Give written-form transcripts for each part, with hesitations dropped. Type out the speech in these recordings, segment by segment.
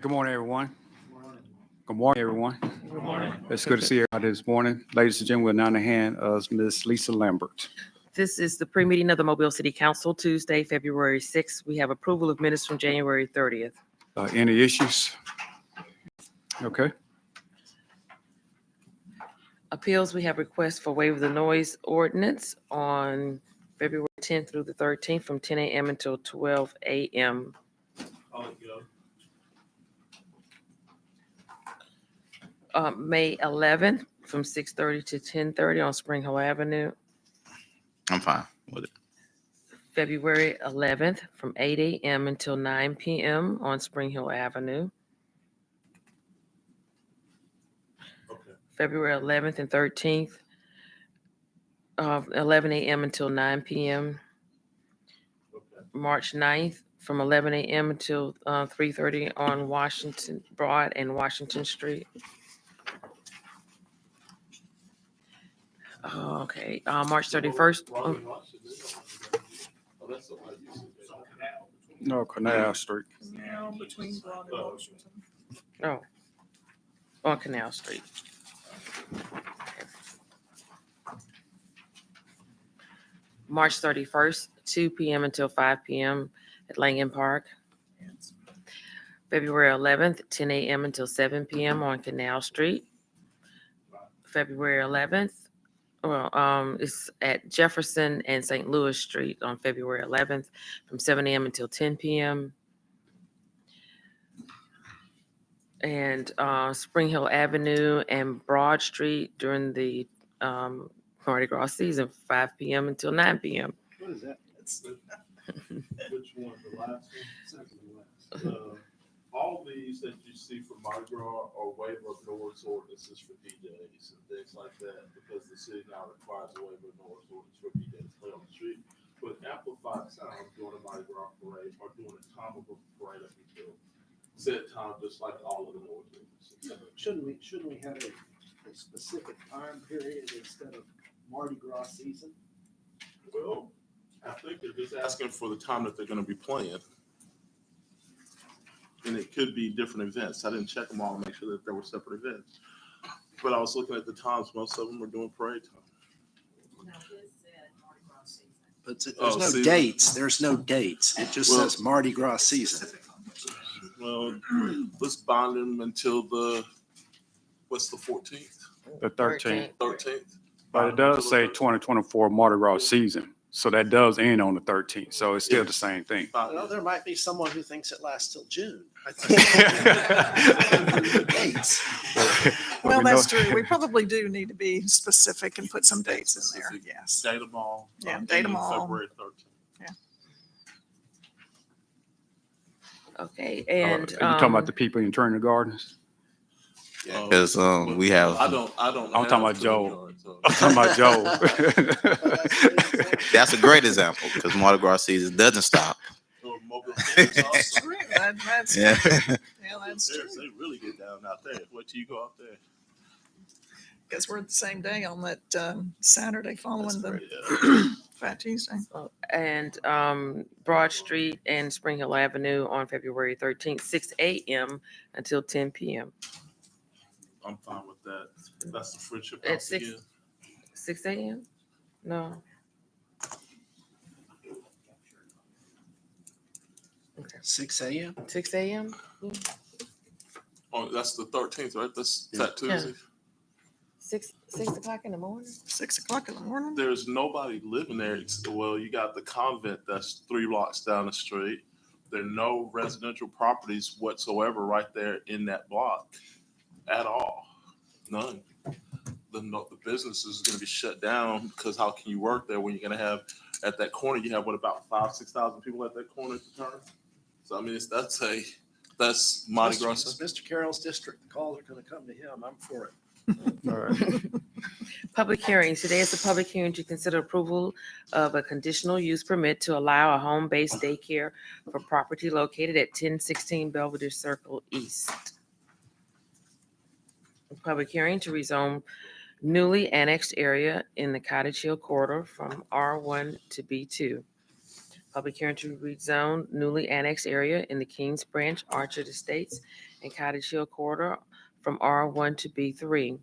Good morning, everyone. Good morning, everyone. Good morning. It's good to see you this morning. Ladies and gentlemen, we're now in the hand of Ms. Lisa Lambert. This is the pre-meeting of the Mobile City Council, Tuesday, February 6th. We have approval of minutes from January 30th. Any issues? Okay. Appeals, we have requests for waiver of the noise ordinance on February 10th through the 13th from 10 a.m. until 12 a.m. May 11th from 6:30 to 10:30 on Spring Hill Avenue. I'm fine with it. February 11th from 8 a.m. until 9 p.m. on Spring Hill Avenue. Okay. February 11th and 13th, 11 a.m. until 9 p.m. Okay. March 9th from 11 a.m. until 3:30 on Washington Broad and Washington Street. Okay, March 31st. No, Canal Street. Now between Broad and Washington. Oh, on Canal Street. March 31st, 2 p.m. until 5 p.m. at Langen Park. February 11th, 10 a.m. until 7 p.m. on Canal Street. February 11th, it's at Jefferson and St. Louis Street on February 11th from 7 a.m. until 10 p.m. And Spring Hill Avenue and Broad Street during the Mardi Gras season, 5 p.m. until 9 p.m. What is that? Which one, the last one? Second to last. All these that you see for Mardi Gras are waiver of noise ordinances for DJs and things like that, because the city now requires a waiver of noise ordinance for DJs to play on the street. But amplified sound during a Mardi Gras parade or during a time of a parade up until set time, just like all of the noise ordinances. Shouldn't we have a specific time period instead of Mardi Gras season? Well, I think they're just asking for the time that they're gonna be playing. And it could be different events. I didn't check them all to make sure that there were separate events. But I was looking at the times, most of them were doing parade time. No, his said Mardi Gras season. But Oh, there's no season. dates. There's no dates. It just Well- says Mardi Gras season. Well, let's bond them until what's the 14th, The 13th. 13th? But it does say 2024 Mardi Gras season. So that does end on the 13th. So it's still the same thing. Well, there might be someone who thinks it lasts till June. Dates. we Well, know- that's true. We probably do need to be specific and put some dates in there. Specific. Yes. Date them all. Yeah, date 'em all. February 13th. Okay, Are you and talking about the people in Turner Gardens? Because we have, I don't. I'm talking about have Joe. Turner Yard, so- I'm talking about Joe. that's a great example because Mardi Gras season doesn't stop. Or Mobile Cities That's also. true. That's Yeah. true. Yeah, that's There's- true. They really get down out there. Wait till you go out there. Because we're the same day on that Saturday following the Yeah. Fat Tuesday. and Broad Street and Spring Hill Avenue on February 13th, 6 a.m. until 10 p.m. I'm fine with that. That's the friendship At house 6 again. 6 a.m.? No. Okay. 6 a.m. 6 a.m.? Oh, that's the 13th, right? That's Yeah. that Tuesday. 6 o'clock in the morning? 6 o'clock in the morning. There's nobody living there. Well, you got the convent that's 3 blocks down the street. There are no residential properties whatsoever right there in that block at all. None. The business is going to be shut down because how can you work there when you're going to have at that corner? You have what, about 5,000-6,000 people at that corner at the turn. So I mean, that's Mardi Gras. It's Mr. Carroll's district. The calls are going to come to him. I'm for it. All right. Public hearings. Today is a public hearing to consider approval of a conditional use permit to allow a home-based daycare for property located at 1016 Belvedere Circle East. A public hearing to rezone newly annexed area in the Cottage Hill corridor from R1 to B2. Public hearing to rezone newly annexed area in the Kings Branch Orchard Estates and Cottage Hill Corridor from R1 to B3.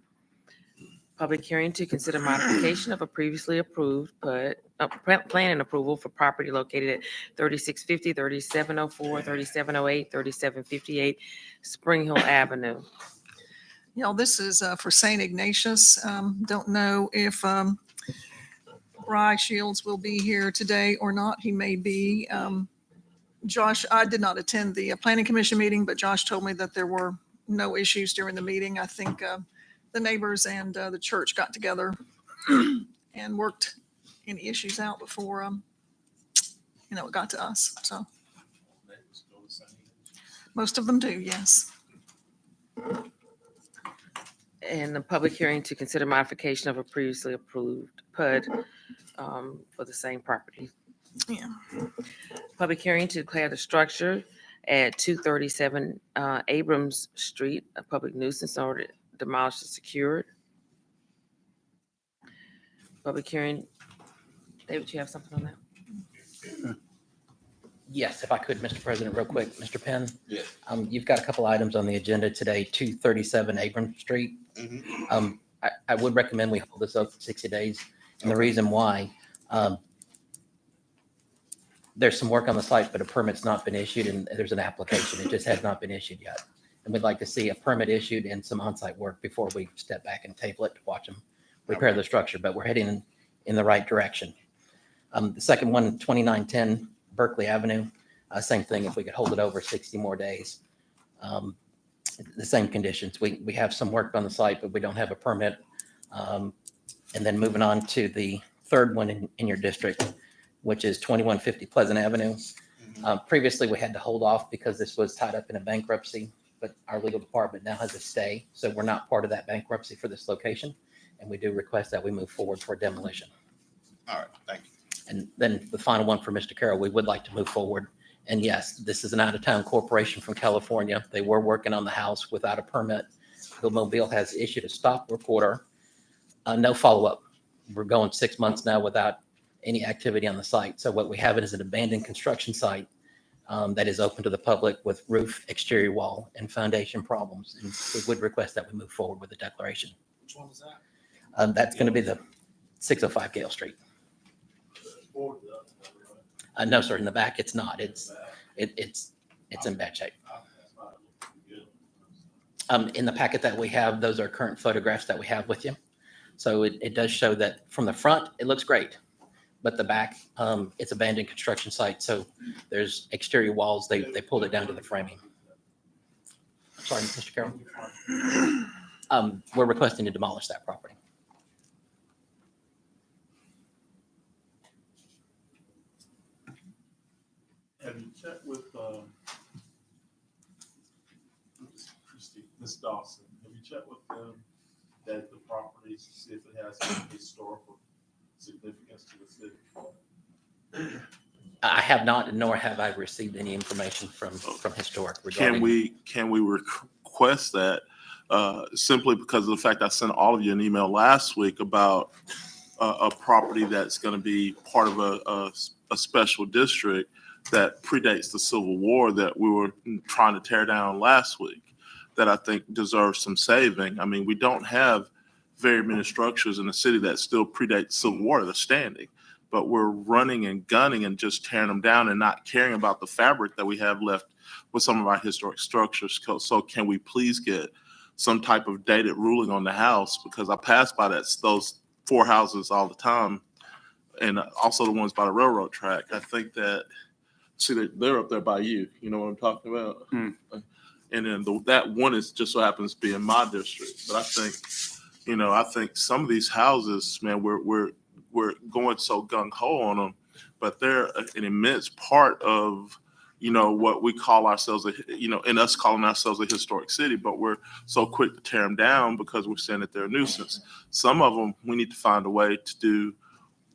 Public hearing to consider modification of a previously approved plan and approval for property located at 3650, 3704, 3708, 3758 Spring Hill Avenue. You know, this is for St. Ignatius. Don't know if Rye Shields will be here today or not. He may be. Josh, I did not attend the planning commission meeting, but Josh told me that there were no issues during the meeting. I think the neighbors and the church got together and worked any issues out before, it got to us. So most of them do, yes. And the public hearing to consider modification of a previously approved PUD for the same property. Yeah. Public hearing to declare the structure at 237 Abrams Street a public nuisance in order to demolish and secured. Public hearing. David, you have something on that? Yes, if I could, Mr. President, real quick. Mr. Penn? Yes. You've got a couple items on the agenda today, 237 Abrams Street. I would recommend we hold this up for 60 days. And the reason why, there's some work on the site, but a permit's not been issued and there's an application. It just has not been issued yet. And we'd like to see a permit issued and some on-site work before we step back and table it to watch them repair the structure, but we're heading in the right direction. The second one, 2910 Berkeley Avenue, same thing, if we could hold it over 60 more days. The same conditions. We have some work on the site, but we don't have a permit. And then moving on to the third one in your district, which is 2150 Pleasant Avenue. Previously, we had to hold off because this was tied up in a bankruptcy, but our legal department now has a stay. So we're not part of that bankruptcy for this location. And we do request that we move forward for demolition. All right, thank you. And then the final one for Mr. Carroll, we would like to move forward. And yes, this is an out-of-town corporation from California. They were working on the house without a permit. Bill Mobile has issued a stop work order. No follow-up. We're going 6 months now without any activity on the site. So what we have is an abandoned construction site that is open to the public with roof, exterior wall, and foundation problems. And we would request that we move forward with the declaration. Which one was that? That's going to be the 605 Gale Street. No, sir. In the back, it's not. It's in bad shape. In the packet that we have, those are current photographs that we have with you. So it does show that from the front, it looks great. But the back, it's abandoned construction site. So there's exterior walls. They pulled it down to the framing. Sorry, Mr. Carroll. We're requesting to demolish that property. Have you checked with Ms. Dawson? Have you checked with them that the properties, see if it has any historical significance to the city? I have not, nor have I received any information from Historic regarding. Can we request that simply because of the fact I sent all of you an email last week about a property that's going to be part of a special district that predates the Civil War that we were trying to tear down last week that I think deserves some saving. I mean, we don't have very many structures in the city that still predate the Civil War that are standing, but we're running and gunning and just tearing them down and not caring about the fabric that we have left with some of our historic structures. So can we please get some type of dated ruling on the house? Because I pass by those 4 houses all the time, and also the ones by the railroad track. I think that, see, they're up there by you. You know what I'm talking about? And then that one is just so happens to be in my district. But I think some of these houses, man, we're going so gung ho on them, but they're an immense part of, what we call ourselves, and us calling ourselves a historic city, but we're so quick to tear them down because we're saying that they're a nuisance. Some of them we need to find a way to do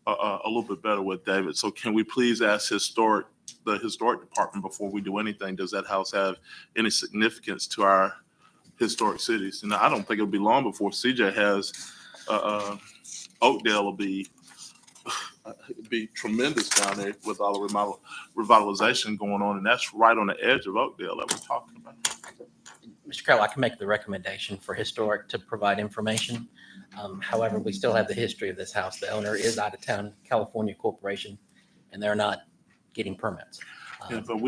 a little bit better with, David. So can we please ask the historic department before we do anything, does that house have any significance to our historic cities? And I don't think it'll be long before CJ has Oakdale will be tremendous down there with all the revitalization going on, and that's right on the edge of Oakdale that we're talking about. Mr. Carroll, I can make the recommendation for historic to provide information. However, we still have the history of this house. The owner is out of town, California Corporation, and they're not getting permits. Yeah, but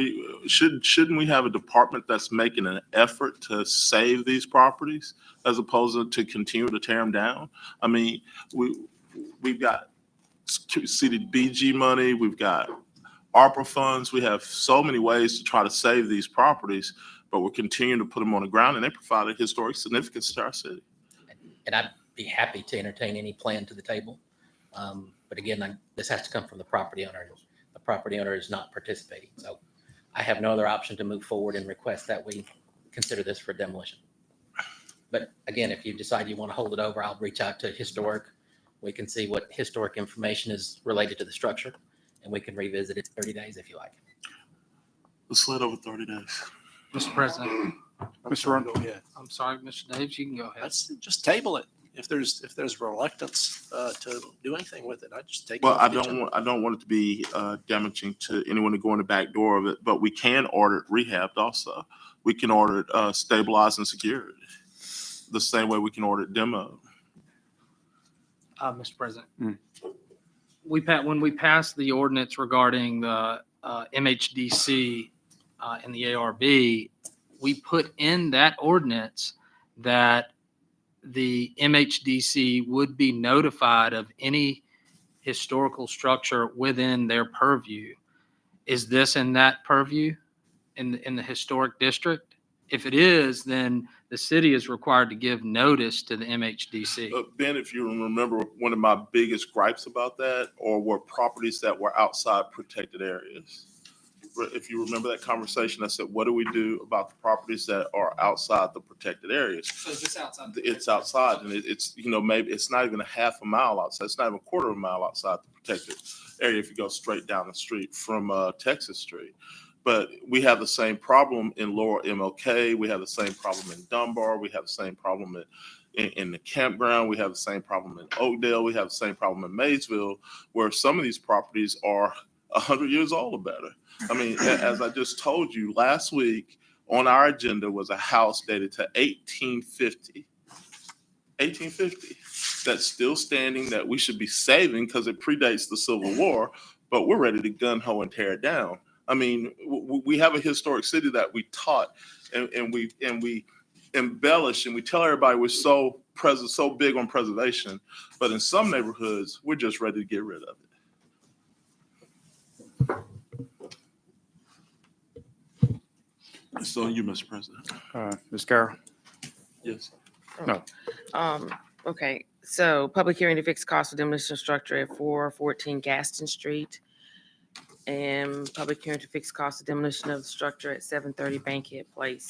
shouldn't we have a department that's making an effort to save these properties as opposed to continue to tear them down? I mean, we've got CDBG money, we've got ARPA funds, we have so many ways to try to save these properties, but we're continuing to put them on the ground, and they provide a historic significance to our city. And I'd be happy to entertain any plan to the table. But again, this has to come from the property owner. The property owner is not participating. So I have no other option to move forward and request that we consider this for demolition. But again, if you decide you want to hold it over, I'll reach out to historic. We can see what historic information is related to the structure, and we can revisit it 30 days if you like. Let's let over 30 days. Mr. President, Mr. Ron? Go ahead. I'm sorry, Mr. Davis, you can go ahead. Let's just table it. If there's reluctance to do anything with it, I just take it. Well, off the agenda. I don't want it to be damaging to anyone to go in the back door of it, but we can order it rehabbed also. We can order it stabilized and secured the same way we can order it demoed. Mr. President. Mm. When we passed the ordinance regarding the MHDC and the ARB, we put in that ordinance that the MHDC would be notified of any historical structure within their purview. Is this in that purview in the historic district? If it is, then the city is required to give notice to the MHDC. Ben, if you remember, one of my biggest gripes about that were properties that were outside protected areas. If you remember that conversation, I said, what do we do about the properties that are outside the protected areas? So is this outside? It's outside, and it's, maybe it's not even a half a mile outside. It's not even a quarter of a mile outside the protected area if you go straight down the street from Texas Street. But we have the same problem in Lower MLK. We have the same problem in Dunbar. We have the same problem in the campground. We have the same problem in Oakdale. We have the same problem in Maysville, where some of these properties are 100 years old or better. I mean, as I just told you, last week on our agenda was a house dated to 1850. 1850. That's still standing, that we should be saving because it predates the Civil War, but we're ready to gun-ho and tear it down. I mean, we have a historic city that we taught and we embellish, and we tell everybody we're so big on preservation, but in some neighborhoods, we're just ready to get rid of it. It's on you, Mr. President. Ms. Carroll? Yes. Okay, so public hearing to fix cost of demolition structure at 414 Gaston Street. And public hearing to fix cost of demolition of the structure at 730 Bankhead Place.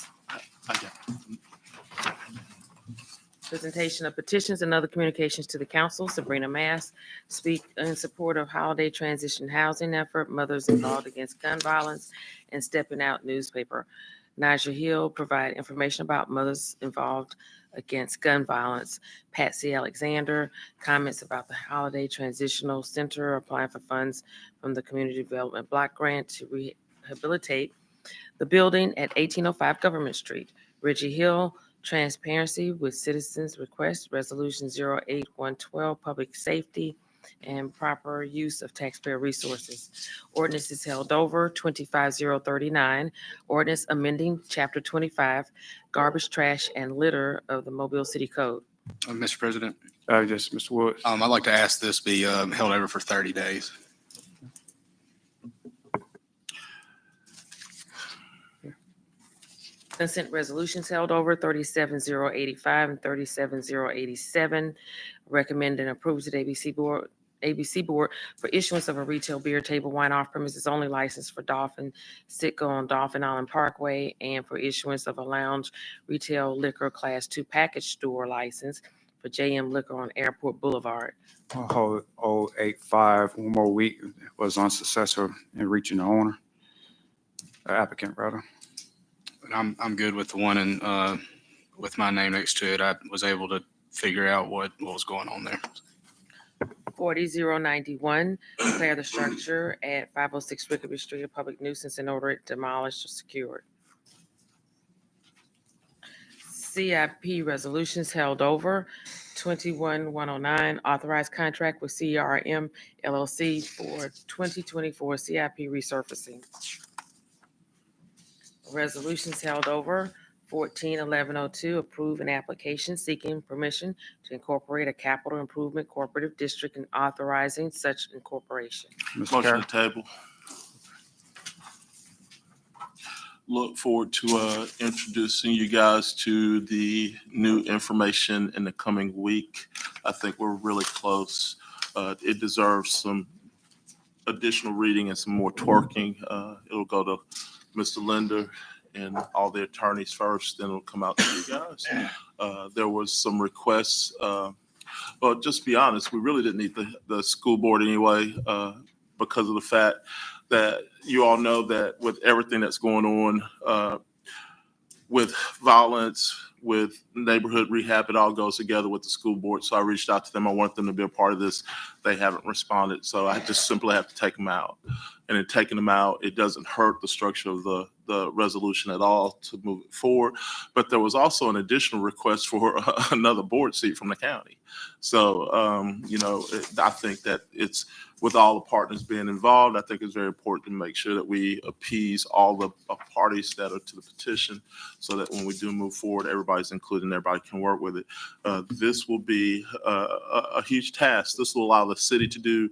Presentation of petitions and other communications to the council. Sabrina Mass speak in support of holiday transition housing effort, Mothers Involved Against Gun Violence, and Stepping Out newspaper. Nigel Hill provide information about Mothers Involved Against Gun Violence. Patsy Alexander comments about the Holiday Transitional Center applying for funds from the Community Development Block Grant to rehabilitate the building at 1805 Government Street. Reggie Hill, transparency with citizens request, resolution 08112, public safety and proper use of taxpayer resources. Ordinance is held over. 25039, ordinance amending chapter 25, garbage, trash, and litter of the Mobile City Code. Mr. President, Yes, Mr. Woods. I'd like to ask this be held over for 30 days. Consent resolutions held over. 37085 and 37087. Recommend and approve to the ABC Board for issuance of a retail beer table wine off premises only license for Dolphin Sitco on Dolphin Island Parkway, and for issuance of a lounge retail liquor class 2 package store license for JM Liquor on Airport Boulevard. 085, one more week, was unsuccessful in reaching the owner, applicant rather. I'm good with the one and with my name next to it. I was able to figure out what was going on there. 40091, declare the structure at 506 Rickaby Street a public nuisance and order it demolished or secured. CIP resolutions held over. 21109, authorized contract with CRM LLC for 2024 CIP resurfacing. Resolutions held over. 141102, approve an application seeking permission to incorporate a capital improvement cooperative district and authorizing such incorporation. Mr. Motion Carroll. to table. Look forward to introducing you guys to the new information in the coming week. I think we're really close. It deserves some additional reading and some more twerking. It'll go to Mr. Linder and all the attorneys first, then it'll come out to you guys. There was some requests. Well, just to be honest, we really didn't need the school board anyway, because of the fact that you all know that with everything that's going on, with violence, with neighborhood rehab, it all goes together with the school board. So I reached out to them. I want them to be a part of this. They haven't responded. So I just simply have to take them out. And in taking them out, it doesn't hurt the structure of the resolution at all to move it forward. But there was also an additional request for another board seat from the county. So, I think that it's, with all the partners being involved, I think it's very important to make sure that we appease all the parties that are to the petition so that when we do move forward, everybody's included and everybody can work with it. This will be a huge task. This will allow the city to do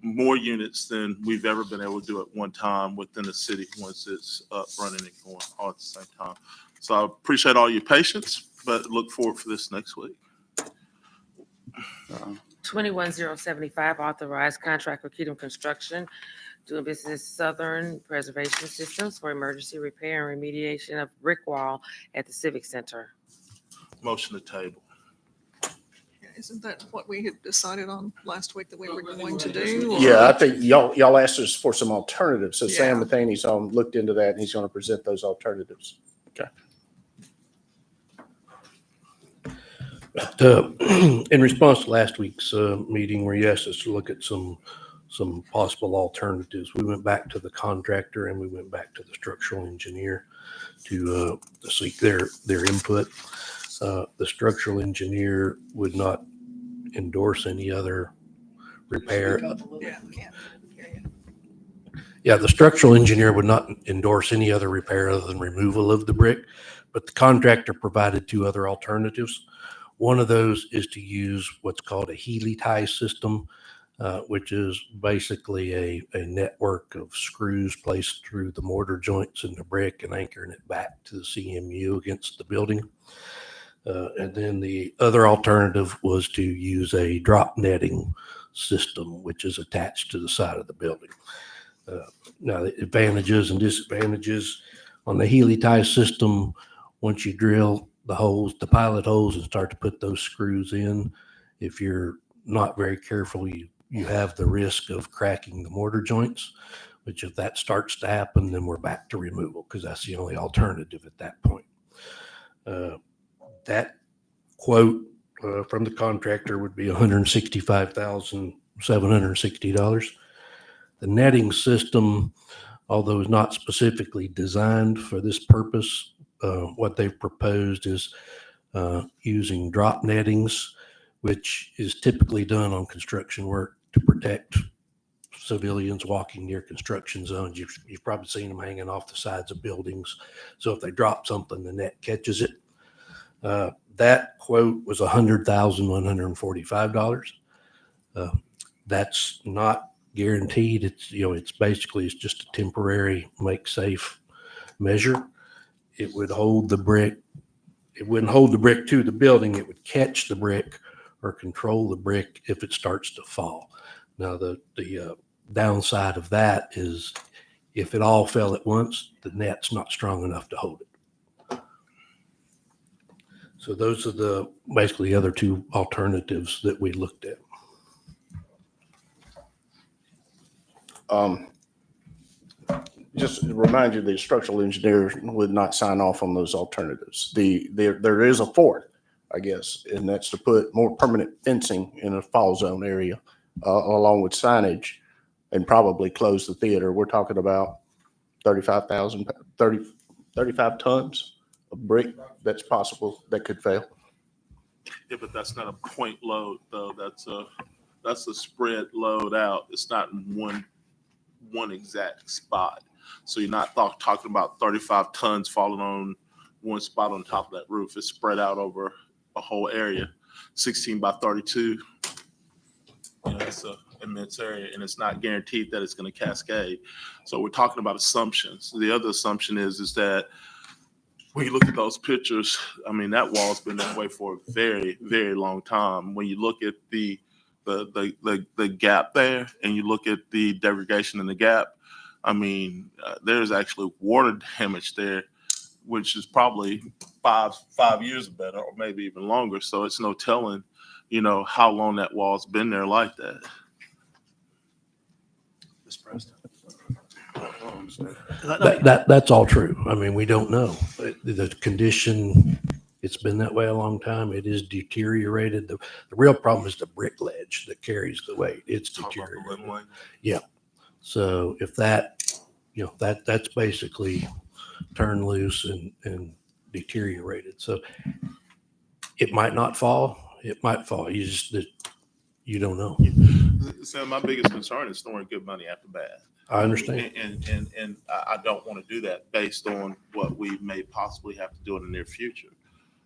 more units than we've ever been able to do at one time within the city once it's up, running and going all at the same time. So I appreciate all your patience, but look forward for this next week. 21075, authorized contract with Kedem Construction, doing business Southern Preservation Systems for emergency repair and remediation of brick wall at the Civic Center. Motion to table. Isn't that what we had decided on last week that we were going to do? or- Yeah, I think y'all asked us for some alternatives. So Sam Yeah. Matheny's looked into that and he's going to present those alternatives. In response to last week's meeting where you asked us to look at some possible alternatives, we went back to the contractor and we went back to the structural engineer to seek their input. The structural engineer would not endorse any other repair. Yeah, can't hear you. Yeah, the structural engineer would not endorse any other repair other than removal of the brick, but the contractor provided two other alternatives. One of those is to use what's called a Healy tie system, which is basically a network of screws placed through the mortar joints in the brick and anchoring it back to the CMU against the building. And then the other alternative was to use a drop netting system, which is attached to the side of the building. Now, the advantages and disadvantages on the Healy tie system, once you drill the holes, the pilot holes, and start to put those screws in, if you're not very careful, you have the risk of cracking the mortar joints, which if that starts to happen, then we're back to removal because that's the only alternative at that point. That quote from the contractor would be $165,760. The netting system, although is not specifically designed for this purpose, what they've proposed is using drop nettings, which is typically done on construction work to protect civilians walking near construction zones. You've probably seen them hanging off the sides of buildings. So if they drop something, the net catches it. That quote was $100,145. That's not guaranteed. It's basically just a temporary make safe measure. It would hold the brick. It wouldn't hold the brick to the building. It would catch the brick or control the brick if it starts to fall. Now, the downside of that is if it all fell at once, the net's not strong enough to hold it. So those are basically the other two alternatives that we looked at. Just to remind you, the structural engineer would not sign off on those alternatives. There is a fourth, I guess, and that's to put more permanent fencing in a fall zone area, along with signage, and probably close the theater. We're talking about 35 tons brick that's possible that could fail. Yeah, but that's not a point load though. That's a spread load out. It's not in one exact spot. So you're not talking about 35 tons falling on one spot on top of that roof. It's spread out over a whole area, 16 by 32. It's an immense area, and it's not guaranteed that it's going to cascade. So we're talking about assumptions. The other assumption is that when you look at those pictures, I mean, that wall's been that way for a very, very long time. When you look at the gap there, and you look at the degradation in the gap, I mean, there's actually water damage there, which is probably five years or better, or maybe even longer. So it's no telling, how long that wall's been there like that. Mr. President. That's all true. I mean, we don't know. The condition, it's been that way a long time. It is deteriorated. The real problem is the brick ledge that carries the weight. It's Talk about the deteriorated. limb line. Yeah. So if that, that's basically turned loose and deteriorated. So it might not fall. It might fall. You don't know. So my biggest concern is throwing good money after bad. I understand. And I don't want to do that based on what we may possibly have to do in the near future.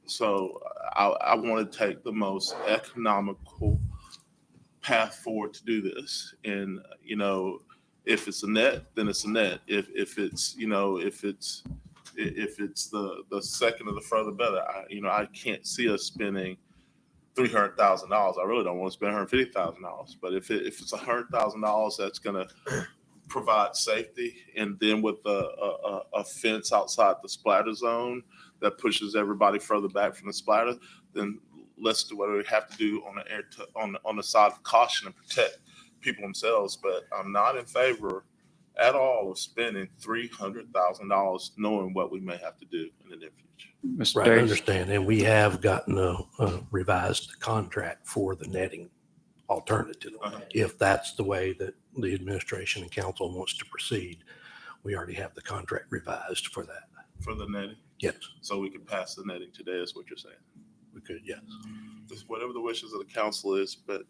So I want to take the most economical path forward to do this. And, if it's a net, then it's a net. If it's the second or the further better, I can't see us spending $300,000. I really don't want to spend $150,000. But if it's $100,000 that's going to provide safety, and then with a fence outside the splatter zone that pushes everybody further back from the splatter, then let's do what we have to do on the side of caution and protect people themselves. But I'm not in favor at all of spending $300,000 knowing what we may have to do in the near future. Mr. Right, I Davis? understand. And we have gotten a revised contract for the netting alternative. Uh-huh. If that's the way that the administration and council wants to proceed, we already have the contract revised for that. For the netting, Yes, so we can pass the netting today, is what you're saying. we could, yes. Just whatever the wishes of the council is, but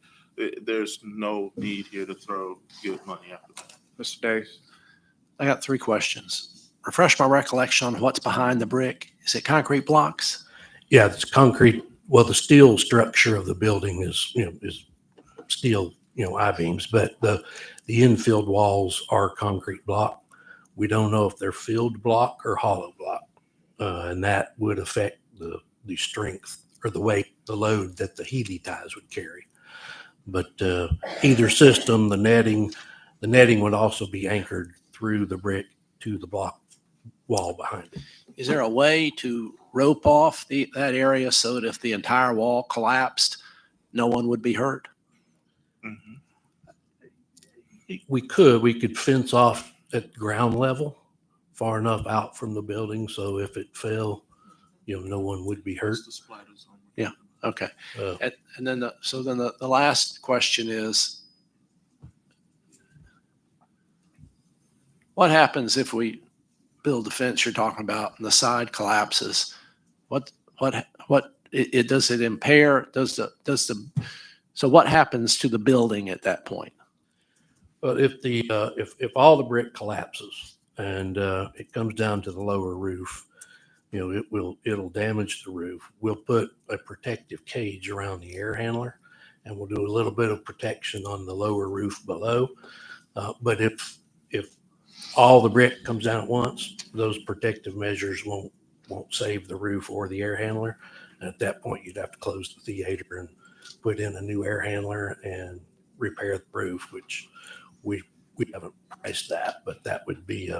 there's no need here to throw good money after that. Mr. Davis? I got 3 questions. Refresh my recollection on what's behind the brick. Is it concrete blocks? Yeah, it's concrete. Well, the steel structure of the building is steel, I-beams, but the infield walls are concrete block. We don't know if they're filled block or hollow block. And that would affect the strength or the weight, the load that the Healy ties would carry. But either system, the netting would also be anchored through the brick to the block wall behind it. Is there a way to rope off that area so that if the entire wall collapsed, no one would be hurt? Mhm. We could fence off at ground level far enough out from the building. So if it fell, no one would be hurt. It's the splatter zone. Okay. Uh, And then the last question is, what happens if we build the fence you're talking about and the side collapses? Does it impair, so what happens to the building at that point? But if all the brick collapses and it comes down to the lower roof, it'll damage the roof. We'll put a protective cage around the air handler, and we'll do a little bit of protection on the lower roof below. But if all the brick comes down at once, those protective measures won't save the roof or the air handler. And at that point, you'd have to close the theater and put in a new air handler and repair the roof, which we haven't priced that, but that would be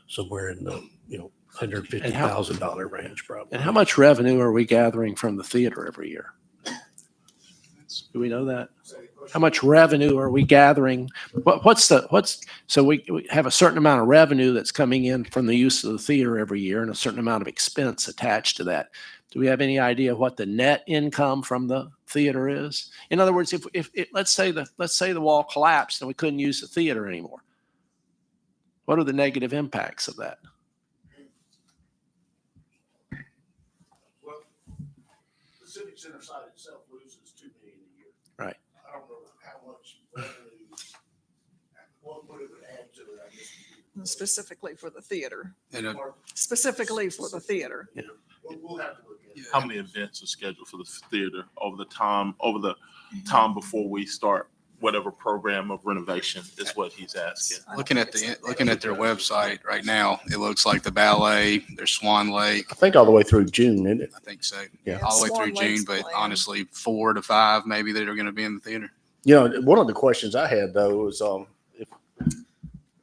somewhere in the $150,000 range probably. And how much revenue are we gathering from the theater every year? Do we know that? How much revenue are we gathering? So we have a certain amount of revenue that's coming in from the use of the theater every year and a certain amount of expense attached to that. Do we have any idea what the net income from the theater is? In other words, if let's say the wall collapsed and we couldn't use the theater anymore, what are the negative impacts of that? Civic Center side itself loses $2 million a year. Right. I don't know how much revenue, what would it add to it, I guess. Specifically for the theater, And specifically for the theater. We'll have to look at it. How many events are scheduled for the theater over the time before we start whatever program of renovation is what he's asking? I don't looking think at it's that looking late. at their website right now, it looks like the ballet, there's Swan Lake. I think all the way through June, isn't it? I think so. Yeah. All the way Swan through Lake's June, but planned. honestly, 4 to 5 maybe that are going to be in the theater. You know, one of the questions I had though was,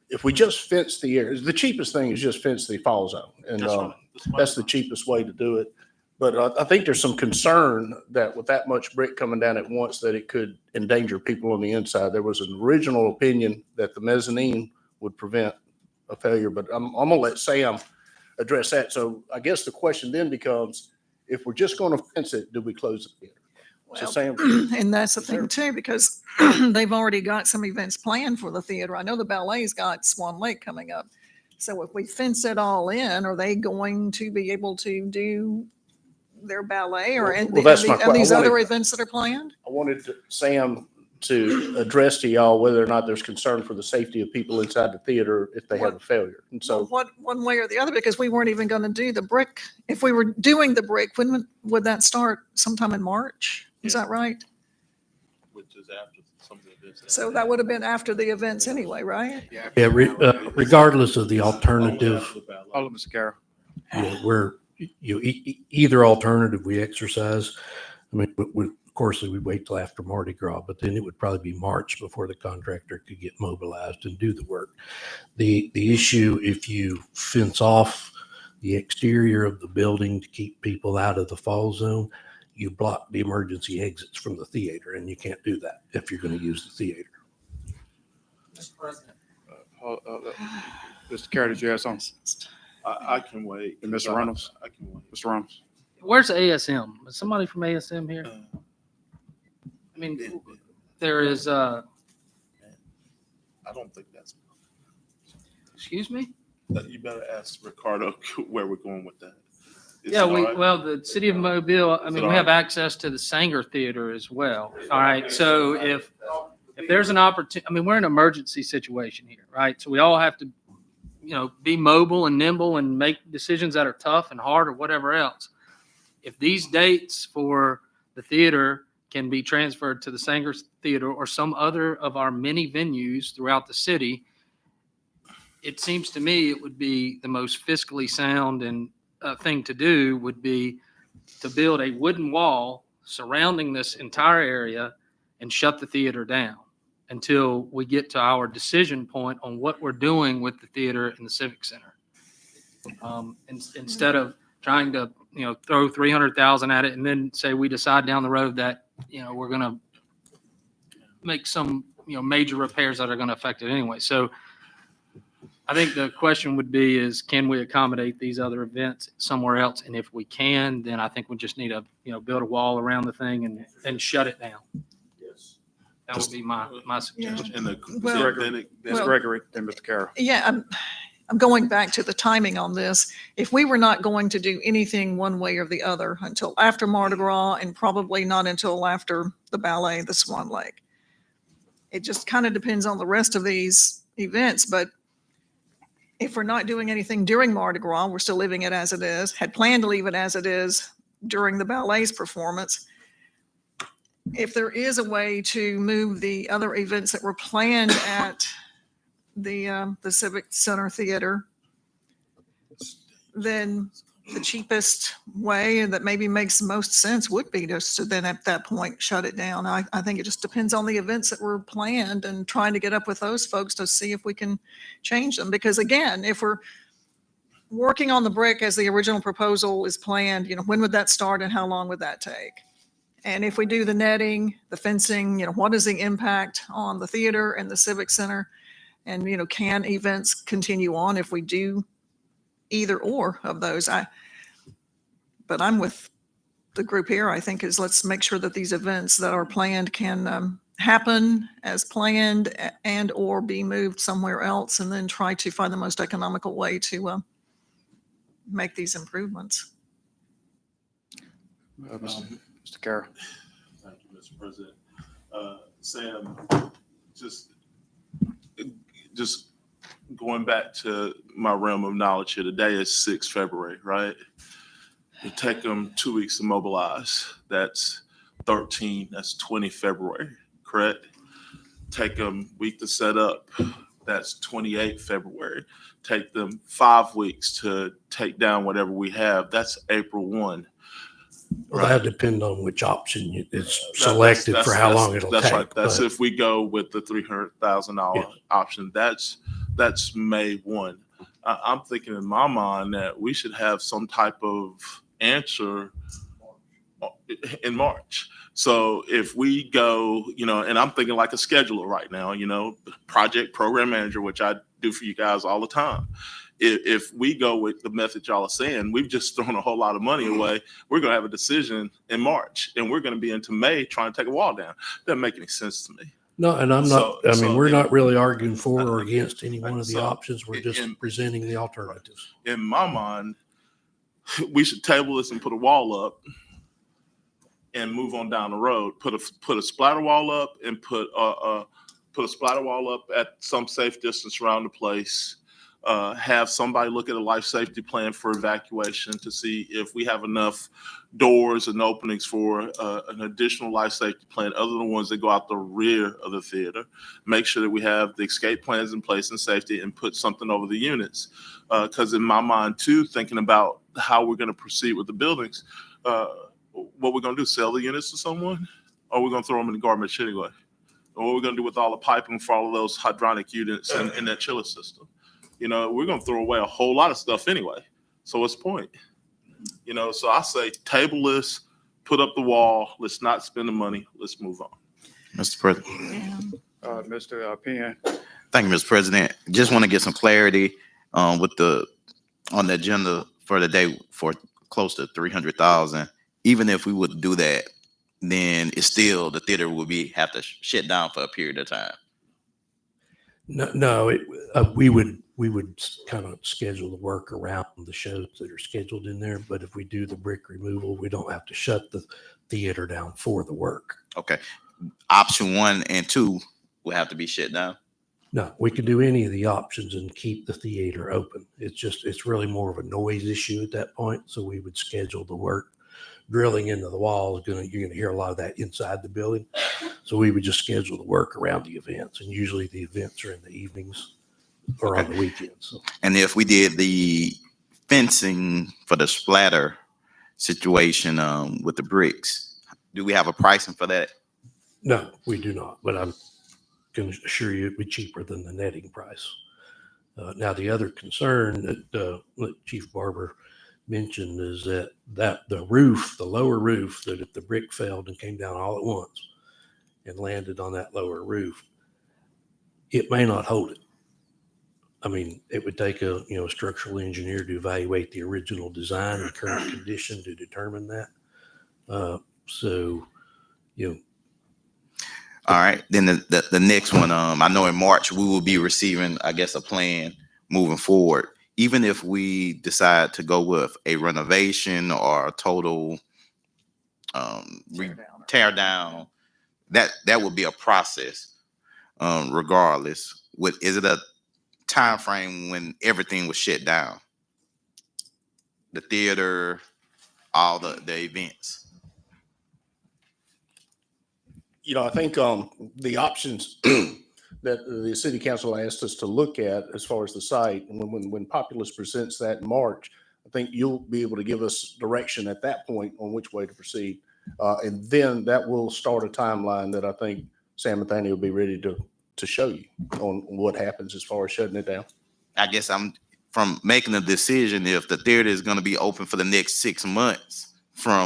if we just fence the area, the cheapest thing is just fence the fall zone. And, That's right. that's the cheapest way to do it. But I think there's some concern that with that much brick coming down at once, that it could endanger people on the inside. There was an original opinion that the mezzanine would prevent a failure, but I'm gonna let Sam address that. So I guess the question then becomes, if we're just gonna fence it, do we close the theater? So Well, Sam, And that's the thing too, because they've already got some events planned for the theater. I know the ballet's got Swan Lake coming up. So if we fence it all in, are they going to be able to do their ballet or Well, that's my and these I wanted- other events that are planned? I wanted Sam to address to y'all whether or not there's concern for the safety of people inside the theater if they have a failure. And So so what, one way or the other, because we weren't even going to do the brick. If we were doing the brick, when would that start? Sometime in March? Is that right? Which is after some of the events. So that would have been after the events anyway, right? Yeah, regardless of the alternative, Hold on, Mr. Carroll. where either alternative we exercise. I mean, of course, we wait till after Mardi Gras, but then it would probably be March before the contractor could get mobilized and do the work. The issue, if you fence off the exterior of the building to keep people out of the fall zone, you block the emergency exits from the theater, and you can't do that if you're going to use the theater. Mr. President. Mr. Carroll, did you have something? I can wait. And Mr. Reynolds? I can wait. Mr. Reynolds? Where's ASM? Is somebody from ASM here? I mean, there is, I don't think that's, excuse me? you better ask Ricardo where we're going with that. Is Yeah, it all right? well, the city of Mobile, I Is it mean, all we have right? access to the Sanger Theater as well. All right, so if there's an opportunity, I mean, we're in an emergency situation here, right? So we all have to, be mobile and nimble and make decisions that are tough and hard or whatever else. If these dates for the theater can be transferred to the Sanger Theater or some other of our many venues throughout the city, it seems to me it would be the most fiscally sound and thing to do would be to build a wooden wall surrounding this entire area and shut the theater down until we get to our decision point on what we're doing with the theater and the Civic Center. Instead of trying to, throw 300,000 at it and then say we decide down the road that, we're going to make some, major repairs that are going to affect it anyway. So I think the question would be is, can we accommodate these other events somewhere else? And if we can, then I think we just need to, build a wall around the thing and shut it down. Yes. That would be my suggestion. And the, Well- then it- Ms. Well- Gregory, then Mr. Carroll. Yeah, I'm going back to the timing on this. If we were not going to do anything one way or the other until after Mardi Gras and probably not until after the ballet, the Swan Lake. It just kind of depends on the rest of these events, but if we're not doing anything during Mardi Gras, we're still leaving it as it is, had planned to leave it as it is during the ballet's performance. If there is a way to move the other events that were planned at the Civic Center Theater, then the cheapest way and that maybe makes the most sense would be just to then at that point shut it down. I think it just depends on the events that were planned and trying to get up with those folks to see if we can change them. Because again, if we're working on the brick as the original proposal is planned, when would that start and how long would that take? And if we do the netting, the fencing, what is the impact on the theater and the Civic Center? And, can events continue on if we do either or of those? But I'm with the group here, I think, is let's make sure that these events that are planned can happen as planned and or be moved somewhere else, and then try to find the most economical way to make these improvements. Mr. Carroll. Thank you, Mr. President. Sam, just going back to my realm of knowledge here, today is 6 February, right? It take them 2 weeks to mobilize. That's 13, that's 20 February, correct? Take them a week to set up. That's 28 February. Take them 5 weeks to take down whatever we have. That's April 1. Well, that depends on which option it's That- selected that's- for how that's- long it'll That's take. right. That's but- if we go with the $300,000 Yes. option. That's May 1. I'm thinking in my mind that we should have some type of answer in March. So if we go, and I'm thinking like a scheduler right now, project program manager, which I do for you guys all the time. If we go with the method y'all are saying, we've just thrown a whole lot of money away. We're going to have a decision in March, and we're going to be into May trying to take a wall down. Doesn't make any sense to me. No, and I'm not, we're not really arguing for or against any one of the So, options. We're just presenting the alternatives. In my mind, we should table this and put a wall up and move on down the road. Put a splatter wall up and put a splatter wall up at some safe distance around the place. Have somebody look at a life safety plan for evacuation to see if we have enough doors and openings for an additional life safety plan other than the ones that go out the rear of the theater. Make sure that we have the escape plans in place and safety, and put something over the units. Because in my mind too, thinking about how we're going to proceed with the buildings, what we're going to do, sell the units to someone, or we're going to throw them in the garbage anyway? Or what we're going to do with all the piping for all of those hydronic units in that chiller system? We're going to throw away a whole lot of stuff anyway. So what's the point? So I say table this, put up the wall. Let's not spend the money. Let's move on. Mr. President. Mr. Penn. Thank you, Mr. President. Just want to get some clarity on the agenda for the day for close to 300,000. Even if we would do that, then it's still the theater will have to shut down for a period of time. No, we would kind of schedule the work around the shows that are scheduled in there. But if we do the brick removal, we don't have to shut the theater down for the work. Okay. Option 1 and 2 will have to be shut down. No, we could do any of the options and keep the theater open. It's really more of a noise issue at that point. So we would schedule the work. Drilling into the wall you're going to hear a lot of that inside the building. So we would just schedule the work around the events, and usually the events are in the evenings or on the weekends. So. And if we did the fencing for the splatter situation with the bricks, do we have a pricing for that? No, we do not, but I'm can assure you it'd be cheaper than the netting price. Now, the other concern that Chief Barber mentioned is that the roof, the lower roof, that if the brick failed and came down all at once and landed on that lower roof, it may not hold it. I mean, it would take a structural engineer to evaluate the original design and current condition to determine that. All right. Then the next one, I know in March we will be receiving, I guess, a plan moving forward. Even if we decide to go with a renovation or a total tear down, that would be a process regardless. Is it a time frame when everything was shut down? The theater, all the events. I think the options that the city council asked us to look at as far as the site, when Populous presents that in March, I think you'll be able to give us direction at that point on which way to proceed. And then that will start a timeline that I think Sam Anthony will be ready to show you on what happens as far as shutting it down. I guess I'm from making a decision if the theater is going to be open for the next 6 months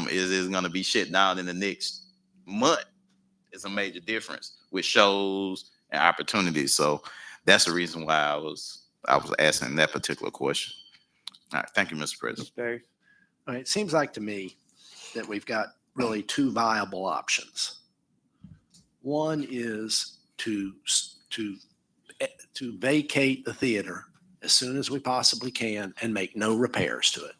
is it going to be shut down in the next month. It's a major difference with shows and opportunities. So that's the reason why I was asking that particular question. All right. Thank you, Mr. President. Dave. All right, it seems like to me that we've got really two viable options. One is to vacate the theater as soon as we possibly can and make no repairs to it.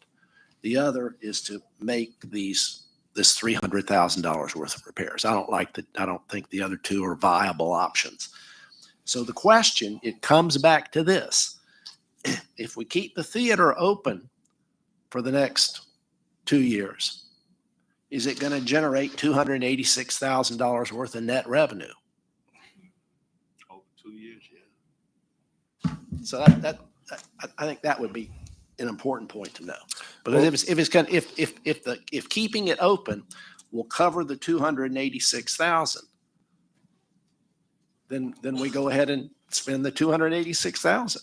The other is to make these this $300,000 worth of repairs. I don't think the other two are viable options. So the question, it comes back to this. If we keep the theater open for the next 2 years, is it going to generate $286,000 worth of net revenue? Over 2 years, yeah. So I think that would be an important point to know. But if keeping it open will cover the 286,000, then we go ahead and spend the 286,000.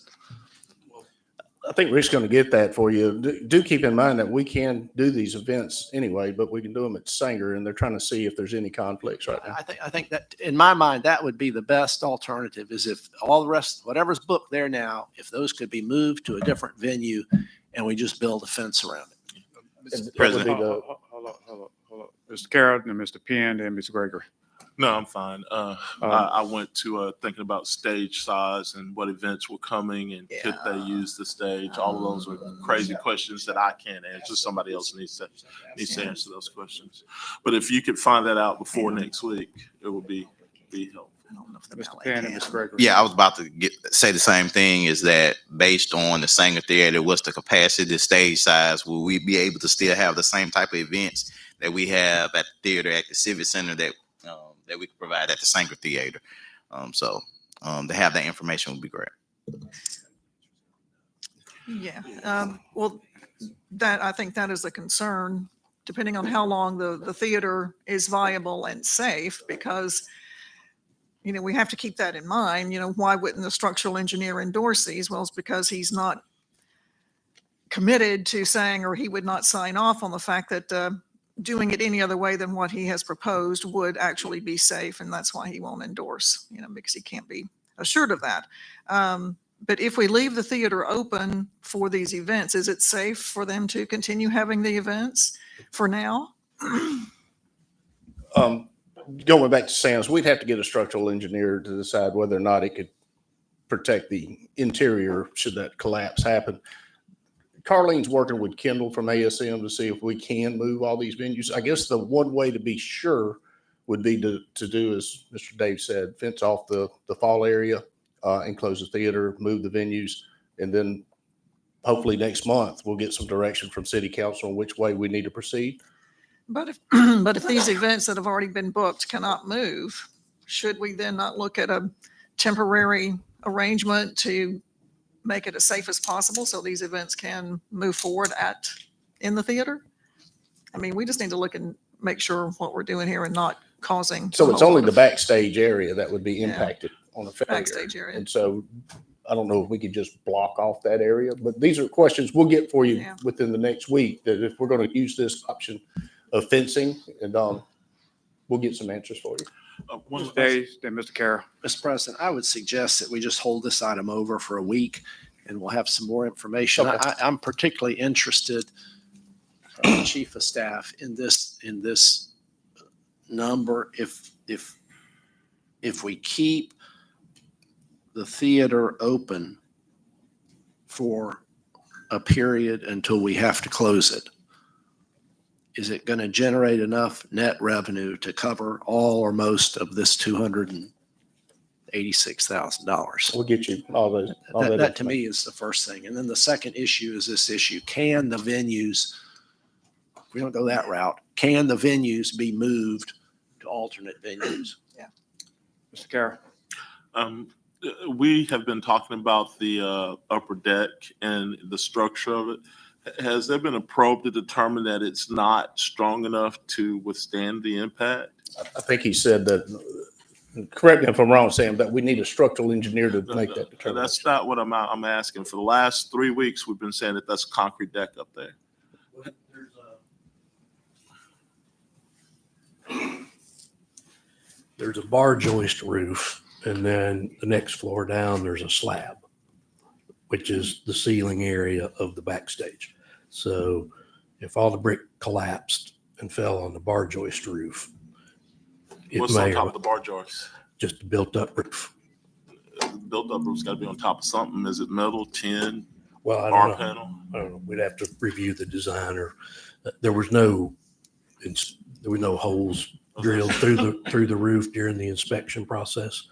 I think Rick's going to get that for you. Do keep in mind that we can do these events anyway, but we can do them at Sanger, and they're trying to see if there's any conflicts right now. I think that in my mind, that would be the best alternative is if all the rest, whatever's booked there now, if those could be moved to a different venue and we just build a fence around it. And President. that would be the- Hold up. Mr. Carroll and Mr. Penn and Mr. Gregory. No, I'm fine. I went to thinking about stage size and what events were coming and could they use the stage? All of those are crazy questions that I can't answer. Somebody else needs to answer those questions. But if you could find that out before next week, it would be helpful. Mr. Penn and Mr. Gregory. Yeah, I was about to say the same thing, is that based on the Sanger Theater, what's the capacity, the stage size, will we be able to still have the same type of events that we have at the theater, at the Civic Center, that we can provide at the Sanger Theater? So to have that information would be great. Yeah, well, I think that is a concern, depending on how long the theater is viable and safe, because, we have to keep that in mind. Why wouldn't the structural engineer endorse these? Well, it's because he's not committed to saying, or he would not sign off on the fact that doing it any other way than what he has proposed would actually be safe. And that's why he won't endorse, because he can't be assured of that. But if we leave the theater open for these events, is it safe for them to continue having the events for now? Going back to Sam's, we'd have to get a structural engineer to decide whether or not it could protect the interior should that collapse happen. Carlene's working with Kendall from ASM to see if we can move all these venues. I guess the one way to be sure would be to do, as Mr. Dave said, fence off the fall area, and close the theater, move the venues, and then hopefully next month we'll get some direction from City Council on which way we need to proceed. But if these events that have already been booked cannot move, should we then not look at a temporary arrangement to make it as safe as possible so these events can move forward in the theater? I mean, we just need to look and make sure what we're doing here and not causing. So it's only the backstage area that would be impacted on the failure. Backstage area. And so I don't know if we could just block off that area, but these are questions we'll get for you within the next week, that if we're going to use this option of fencing, and we'll get some answers for you. Mr. Dave, then Mr. Carroll. Mr. President, I would suggest that we just hold this item over for a week and we'll have some more information. Okay. I'm particularly interested, Chief of Staff, in this number. If we keep the theater open for a period until we have to close it, is it going to generate enough net revenue to cover all or most of this $286,000? We'll get you all those. That to me is the first thing. And then the second issue is this issue. Can the venues, if we don't go that route, can the venues be moved to alternate venues? Yeah. Mr. Carroll. We have been talking about the upper deck and the structure of it. Has there been a probe to determine that it's not strong enough to withstand the impact? I think he said that, correct me if I'm wrong, Sam, that we need a structural engineer to make that determination. That's not what I'm asking. For the last 3 weeks, we've been saying that that's a concrete deck up there. There's a bar joist roof, and then the next floor down, there's a slab, which is the ceiling area of the backstage. So if all the brick collapsed and fell on the bar joist roof, it What's on may, top of the bar joist? just a built up roof. Built up roof's got to be on top of something. Is it metal, tin, Well, I bar don't know. panel? I don't know. We'd have to review the design, or there was no there were no holes drilled through the roof during the inspection process.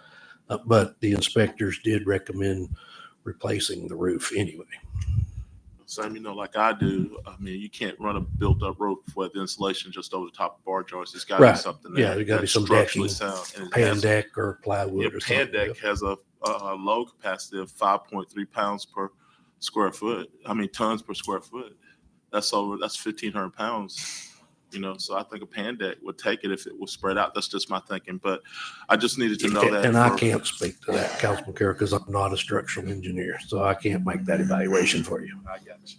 But the inspectors did recommend replacing the roof anyway. Same, like I do. I mean, you can't run a built-up roof with insulation just over the top of bar joints. It's got to be Right. something Yeah, there gotta be that's some structurally decking, sound. And it Pan has- deck or plywood Yeah, or Pan something. Deck has a load capacity of 5.3 pounds per square foot. I mean, tons per square foot. That's 1,500 pounds. So I think a Pan Deck would take it if it was spread out. That's just my thinking, but I just needed to know that. And I can't speak to that, Councilman Carroll, because I'm not a structural engineer, so I can't make that evaluation for you. I got you.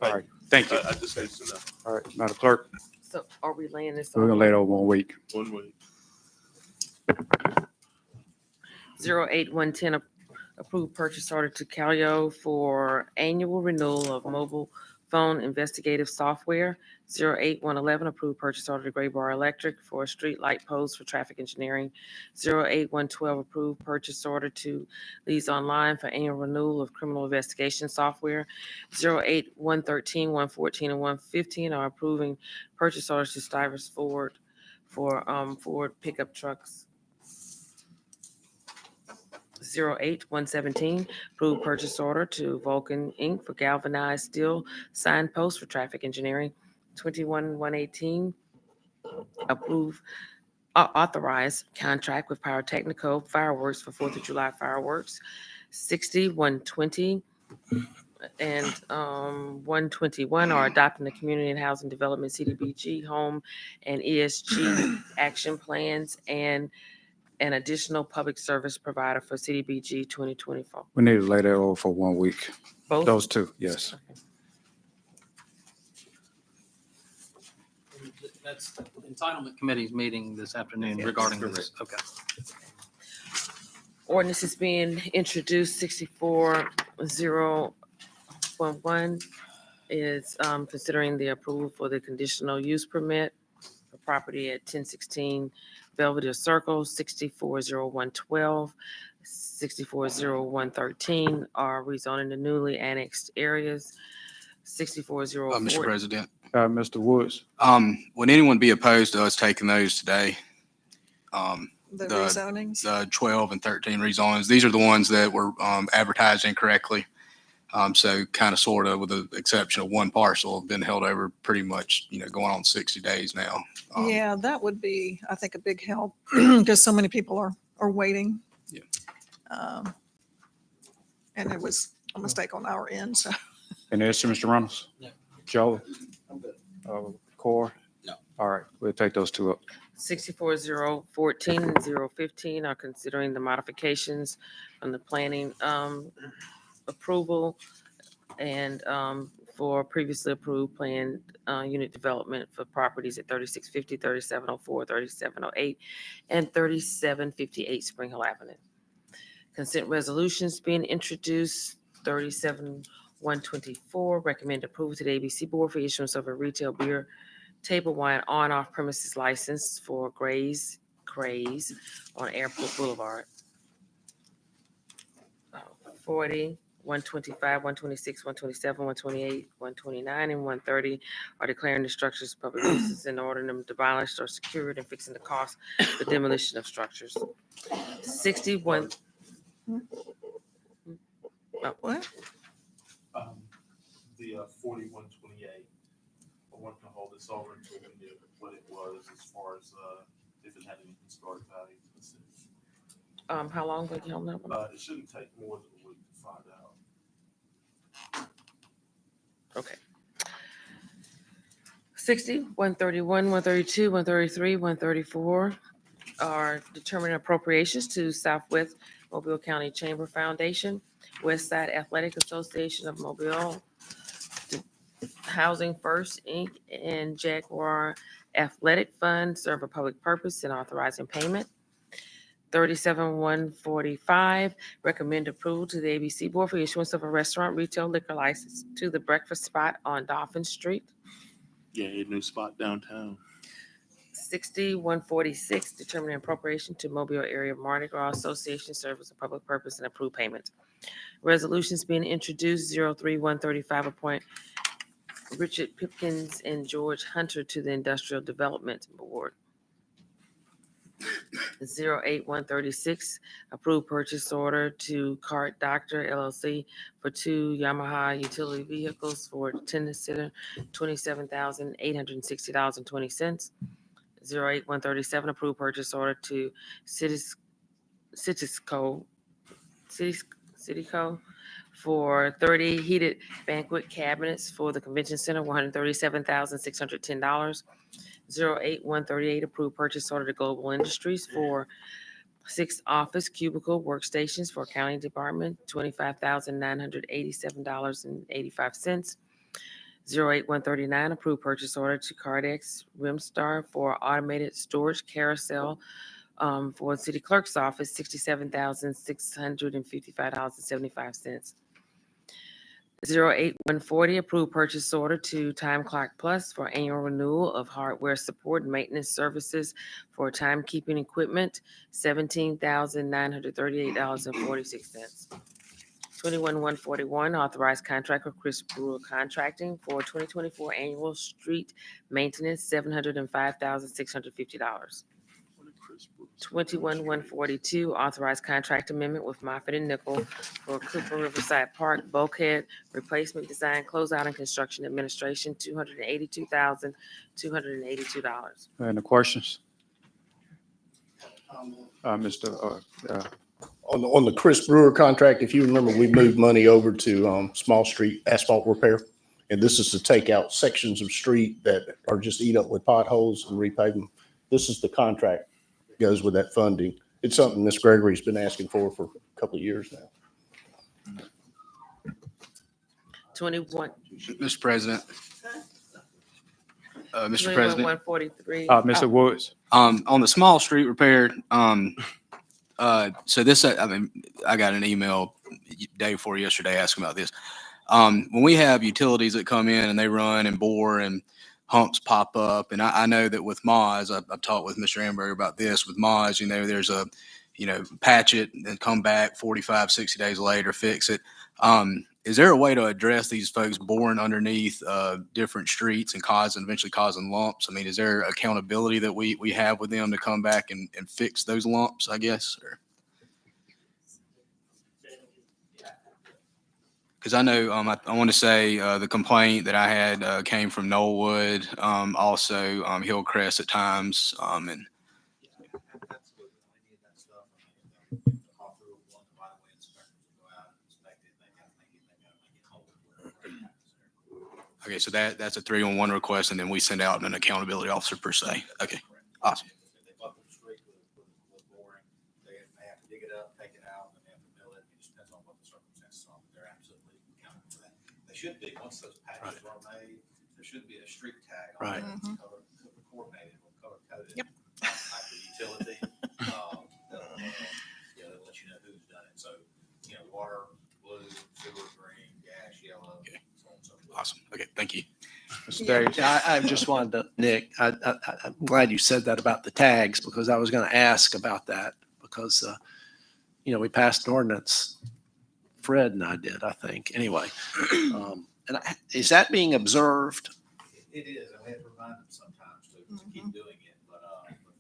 All right, thank you. I just need to know. All right, Madam Clerk, So are we laying this we're gonna on? lay it over 1 week. 1 week. 08110, approved purchase order to Calio for annual renewal of mobile phone investigative software. 08111, approved purchase order to Gray Bar Electric for a street light post for traffic engineering. 08112, approved purchase order to Leads Online for annual renewal of criminal investigation software. 08113, 114, and 115 are approving purchase orders to Stivers Ford for Ford pickup trucks. 08117, approved purchase order to Vulcan Inc. for galvanized steel signpost for traffic engineering. 21118, authorize contract with Pyrotechnico Fireworks for 4th of July fireworks. 6120 and 121 are adopting the Community and Housing Development CDBG home and ESG action plans and an additional public service provider for CDBG 2024. We need to lay that over for 1 week. Both? Those two, yes. That's the entitlement committee's meeting this afternoon Yes, regarding this. Okay. Ordinance is being introduced, 64011 is considering the approval for the conditional use permit for property at 1016 Belvedere Circle. 64012, 64013 are rezoning the newly annexed areas. 64014. Mr. President, Mr. Woods, would anyone be opposed to us taking those today? The The- rezonings. The 12 and 13 rezonings, these are the ones that were advertised incorrectly. So kind of sort of with the exception of one parcel have been held over pretty much, going on 60 days now. Yeah, that would be, I think, a big help because so many people are waiting. Yeah. And it was a mistake on our end, so. any issue, Mr. Reynolds? No. Joe? I'm good. Core? No. All right, we'll take those two up. 64014 and 015 are considering the modifications from the planning approval and for previously approved planned unit development for properties at 3650, 3704, 3708, and 3758 Spring Hill Avenue. Consent resolutions being introduced, 37124, recommend approval to the ABC Board for issuance of a retail beer table wine on/off premises license for Gray's Craze on Airport Boulevard. 40, 125, 126, 127, 128, 129, and 130 are declaring the structures public uses and ordering them demolished or secured and fixing the cost for demolition of structures. 61. What? The 4128. I wanted to hold this over until we knew what it was as far as if it had any historic value to the city. How long will you know? It shouldn't take more than a week to find out. Okay. 60, 131, 132, 133, 134 are determining appropriations to Southwest Mobile County Chamber Foundation, West Side Athletic Association of Mobile, Housing First, Inc., and Jaguar Athletic Fund serve a public purpose in authorizing payment. 37145, recommend approval to the ABC Board for issuance of a restaurant retail liquor license to the Breakfast Spot on Dolphin Street. Yeah, a new spot downtown. 6146, determining appropriation to Mobile Area Mardi Gras Association serve as a public purpose and approve payment. Resolutions being introduced, 03135, Richard Pipkins and George Hunter to the Industrial Development Board. 08136, approved purchase order to Cart Doctor LLC for 2 Yamaha utility vehicles for attendance center, $27,860.20. 08137, approved purchase order to Citisco for 30 heated banquet cabinets for the convention center, $137,610. 08138, approved purchase order to Global Industries for 6 office cubicle workstations for accounting department, $25,987.85. 08139, approved purchase order to Cardex Rimstar for automated storage carousel for city clerk's office, $67,655.75. 08140, approved purchase order to Time Clock Plus for annual renewal of hardware support and maintenance services for timekeeping equipment, $17,938.46. 21141, authorized contract with Chris Brewer Contracting for 2024 annual street maintenance, $705,650. 21142, authorized contract amendment with Moffitt and Nickel for Cooper Riverside Park bulkhead replacement design, closeout and construction administration, $282,282. Any questions? On the Chris Brewer contract, if you remember, we moved money over to Small Street asphalt repair. And this is to take out sections of street that are just eat up with potholes and repave them. This is the contract that goes with that funding. It's something Ms. Gregory's been asking for a couple of years now. 21. Mr. President. Mr. President, 143. Mr. Woods. on the small street repair, so this, I mean, I got an email day before yesterday asking about this. When we have utilities that come in and they run and bore and humps pop up, and I know that with Moz, I've talked with Mr. Amberg about this. With Moz, there's a, patch it and come back 45, 60 days later, fix it. Is there a way to address these folks boring underneath different streets and eventually causing lumps? I mean, is there accountability that we have with them to come back and fix those lumps, I guess? Because I know, I want to say the complaint that I had came from Knollwood, also Hillcrest at times, and okay, so that's a 3-on-1 request, and then we send out an accountability officer per se. Okay, awesome. They buckle the street with boring. They have to dig it up, take it out, and they have to mill it. It just depends on what the circumstances are. They're absolutely accountable for that. They should be, once those patches are made, there should be a street tag on it. Right. Color coordinated or color coded. Yep. Type of utility. That'll let you know who's done it. So, water, blue, sewer, green, gas, yellow. Okay. So on and so forth. Awesome. Okay, thank you. Mr. Davis. I just wanted to, Nick, I'm glad you said that about the tags, because I was going to ask about that, because, we passed an ordinance, Fred and I did, I think, anyway. Is that being observed? It is, and we have to remind them sometimes to keep doing it, but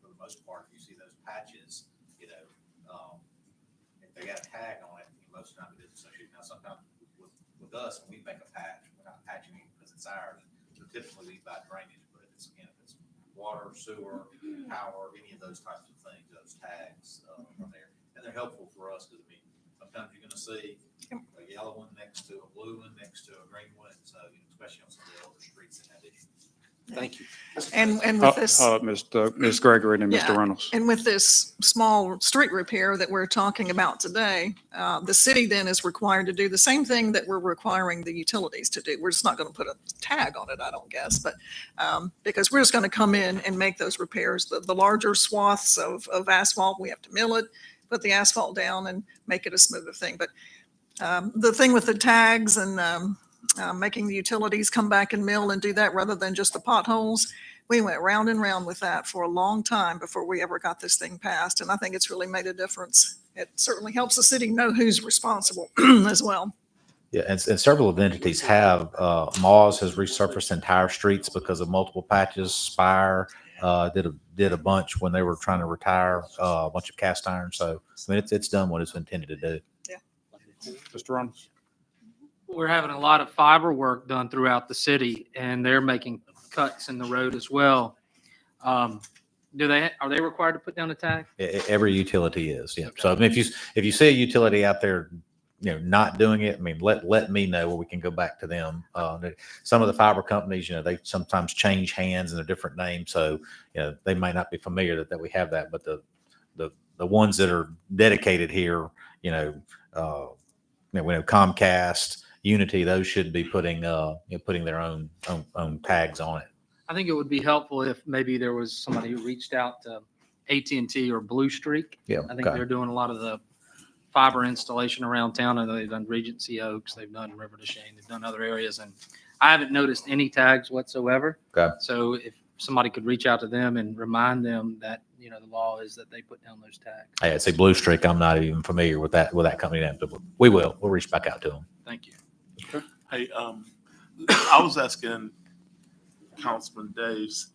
for the most part, if you see those patches, if they got a tag on it, most of the time it is associated. Now, sometimes with us, when we make a patch, we're not patching it because it's ours. So typically we buy drainage, but if it's water, sewer, power, any of those types of things, those tags are there. And they're helpful for us because, sometimes you're gonna see a yellow one next to a blue one, next to a green one, so, especially on some of the older streets that have issues. Thank you. And with this. Ms. Gregory and Mr. Yeah. Reynolds. And with this small street repair that we're talking about today, the city then is required to do the same thing that we're requiring the utilities to do. We're just not going to put a tag on it, I don't guess, but because we're just going to come in and make those repairs. The larger swaths of asphalt, we have to mill it, put the asphalt down and make it a smoother thing. But the thing with the tags and making the utilities come back and mill and do that rather than just the potholes, we went round and round with that for a long time before we ever got this thing passed. And I think it's really made a difference. It certainly helps the city know who's responsible as well. Yeah, and several of the entities have, Moz has resurfaced entire streets because of multiple patches. Spire did a bunch when they were trying to retire a bunch of cast iron. So, I mean, it's done what it's intended to do. Mr. Reynolds? We're having a lot of fiber work done throughout the city, and they're making cuts in the road as well. Are they required to put down a tag? Every utility is, yeah. So I mean, if you see a utility out there, not doing it, I mean, let me know where we can go back to them. Some of the fiber companies, they sometimes change hands and they're different names, so they might not be familiar that we have that. But the ones that are dedicated here, we know Comcast, Unity, those should be putting their own tags on it. I think it would be helpful if maybe there was somebody who reached out to AT&T or Blue Streak. Yeah, I think okay. they're doing a lot of the fiber installation around town. I know they've done Regency Oaks, they've done River de Cheyenne, they've done other areas, and I haven't noticed any tags whatsoever. Okay. So if somebody could reach out to them and remind them that, the law is that they put down those tags. I'd say Blue Streak. I'm not even familiar with that company name, but we'll reach back out to them. Thank you. Hey, I was asking Councilman Daves,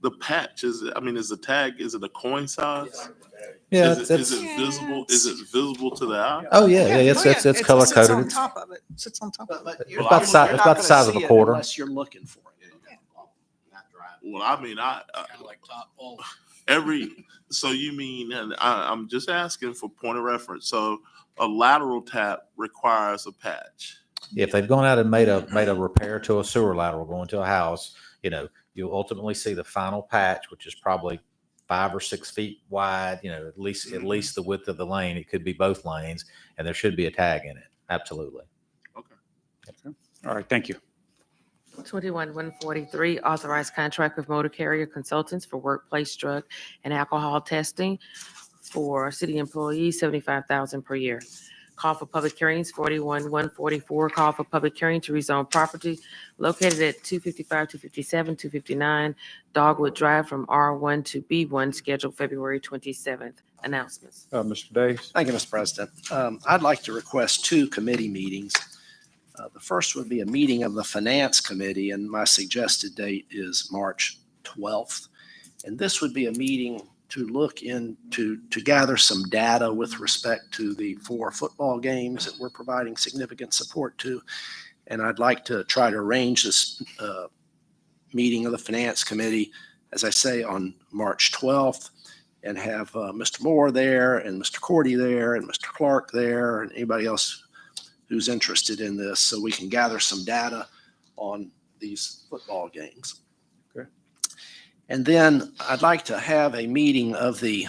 the patch is the tag, is it a coin size? Yeah, Is it visible? Is it visible to the eye? Oh yeah, it's color It sits on coded. top of it. Sits on top of it. But It's about the size. It's about the size of a quarter. Unless you're looking for it. Well, I mean, Like top pole. so you mean, and I'm just asking for point of reference. So a lateral tap requires a patch. If they've gone out and made a repair to a sewer lateral going to a house, you'll ultimately see the final patch, which is probably 5 or 6 feet wide. At least the width of the lane. It could be both lanes, and there should be a tag in it. Absolutely. Okay. All right, thank you. 21-143, authorized contract with Motor Carrier Consultants for workplace drug and alcohol testing for city employees, $75,000 per year. Call for public hearings, 41-144, call for public hearing to rezone property located at 255, 257, 259 Dogwood Drive from R1 to B1, scheduled February 27th. Announcements. Mr. Davis? Thank you, Mr. President. I'd like to request 2 committee meetings. The first would be a meeting of the Finance Committee, and my suggested date is March 12th. And this would be a meeting to look into, to gather some data with respect to the 4 football games that we're providing significant support to. And I'd like to try to arrange this meeting of the Finance Committee, as I say, on March 12th, and have Mr. Moore there and Mr. Cordy there and Mr. Clark there and anybody else who's interested in this, so we can gather some data on these football games. Okay. And then I'd like to have a meeting of the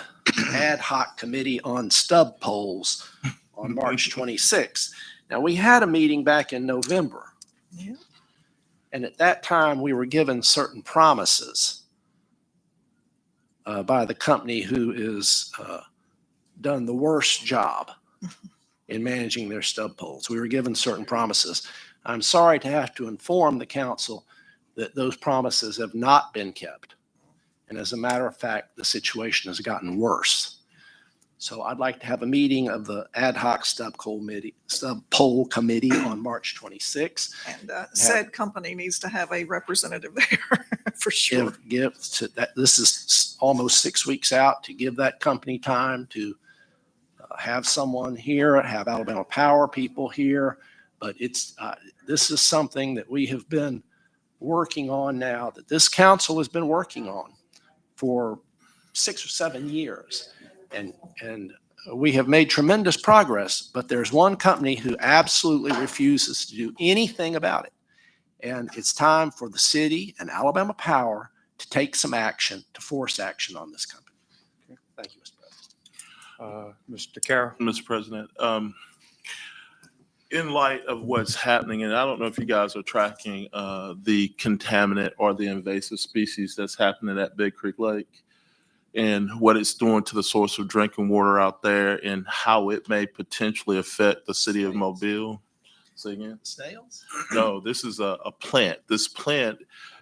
ad hoc committee on stub polls on March 26th. Now, we had a meeting back in November. Yeah. And at that time, we were given certain promises by the company who is done the worst job in managing their stub polls. We were given certain promises. I'm sorry to have to inform the council that those promises have not been kept. And as a matter of fact, the situation has gotten worse. So I'd like to have a meeting of the ad hoc stub poll committee on March 26th. And said company needs to have a representative there for sure. This is almost 6 weeks out, to give that company time to have someone here, have Alabama Power people here. But this is something that we have been working on now, that this council has been working on for 6 or 7 years. And we have made tremendous progress, but there's one company who absolutely refuses to do anything about it. And it's time for the city and Alabama Power to take some action, to force action on this company. Thank you, Mr. President. Mr. Carroll? Mr. President, in light of what's happening, and I don't know if you guys are tracking the contaminant or the invasive species that's happening at Big Creek Lake and what it's doing to the source of drinking water out there and how it may potentially affect the city of Mobile. Say again? Snails? No, this is a plant. This plant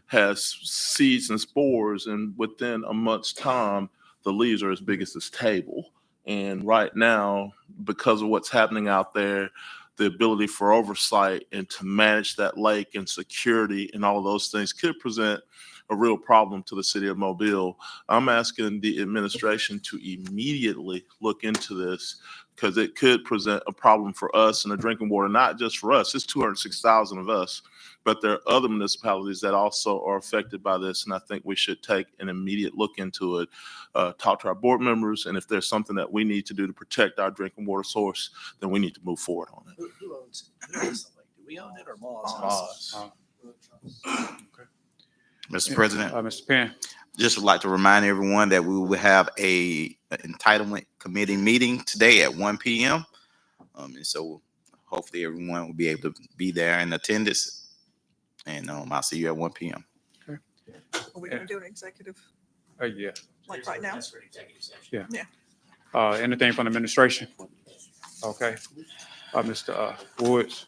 has seeds and spores, and within a month's time, the leaves are as big as this table. And right now, because of what's happening out there, the ability for oversight and to manage that lake and security and all of those things could present a real problem to the city of Mobile. I'm asking the administration to immediately look into this because it could present a problem for us in the drinking water, not just for us. It's 206,000 of us, but there are other municipalities that also are affected by this. And I think we should take an immediate look into it, talk to our board members. And if there's something that we need to do to protect our drinking water source, then we need to move forward on it. Who owns the lake? Do we own it or Moss? Mr. President, Mr. Penn. just would like to remind everyone that we will have a entitlement committee meeting today at 1 p.m. And so hopefully everyone will be able to be there in attendance. And I'll see you at 1 p.m. Are we going to do an executive, Yeah. like right now? That's for executive session. Anything from the administration? Okay. Mr. Woods.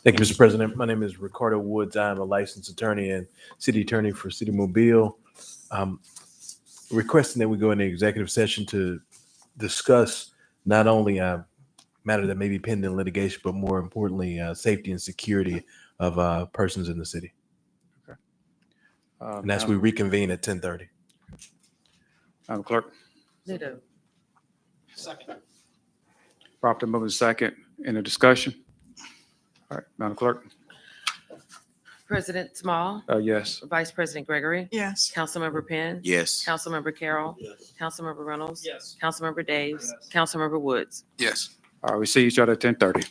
Thank you, Mr. President. My name is Ricardo Woods. I'm a licensed attorney and city attorney for City of Mobile. Requesting that we go into executive session to discuss not only a matter that may be pending litigation, but more importantly, safety and security of persons in the city. And that's we reconvene at 10:30. Madam Clerk. Ditto. Second. Properly moving second. Any discussion? All right, Madam Clerk. President Small, Yes. Vice President Gregory, Yes. Councilmember Penn, Yes. Councilmember Carroll, Yes. Councilmember Reynolds, Yes. Councilmember Daves, Councilmember Woods. Yes. All right, we see each other at 10:30.